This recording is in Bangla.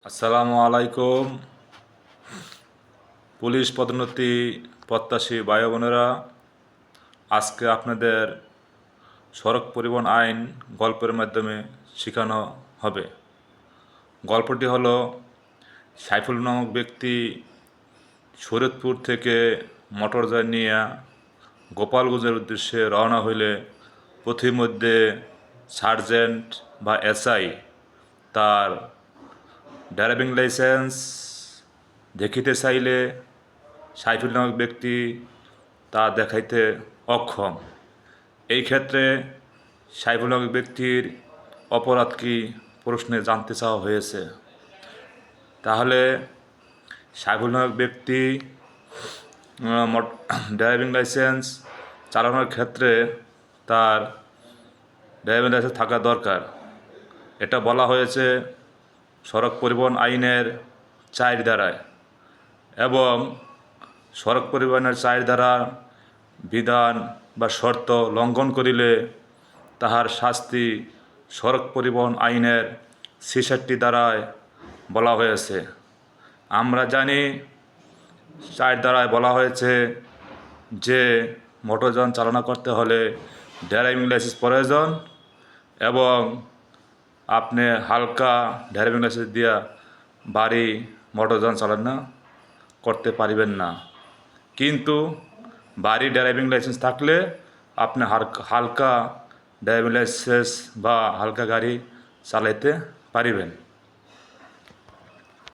আসসালামু আলাইকুম। পুলিশ পদোন্নতি প্রত্যাশী ভাই বোনেরা, আজকে আপনাদের সড়ক পরিবহন আইন গল্পের মাধ্যমে শেখানো হবে। গল্পটি হলো, সাইফুল নামক ব্যক্তি শরীয়তপুর থেকে মোটরযান নিয়ে গোপালগঞ্জের উদ্দেশ্যে রওনা হইলে পথিমধ্যে সার্জেন্ট বা এসআই তার ড্রাইভিং লাইসেন্স দেখিতে চাইলে সাইফুল নামক ব্যক্তি তা দেখাইতে অক্ষম। এই ক্ষেত্রে সাইফুল নামক ব্যক্তির অপরাধ কি প্রশ্নে জানতে চাওয়া হয়েছে। তাহলে সাইফুল নামক ব্যক্তি ড্রাইভিং লাইসেন্স চালানোর ক্ষেত্রে তার ড্রাইভিং লাইসেন্স থাকা দরকার। এটা বলা হয়েছে সড়ক পরিবহন আইনের 4 ধারায়, এবং সড়ক পরিবহনের 4 ধারার বিধান বা শর্ত লঙ্ঘন করিলে তাহার শাস্তি সড়ক পরিবহন আইনের 66 ধারায় বলা হয়েছে। আমরা জানি 4 ধারায় বলা হয়েছে যে মোটরযান চালনা করতে হলে ড্রাইভিং লাইসেন্স প্রয়োজন, এবং আপনি হালকা ড্রাইভিং লাইসেন্স দিয়া বাড়ি মোটরযান চালনা করতে পারিবেন না। কিন্তু বাড়ি ড্রাইভিং লাইসেন্স থাকলে আপনি হালকা ড্রাইভিং লাইসেন্স বা হালকা গাড়ি চালাইতে পারিবেন।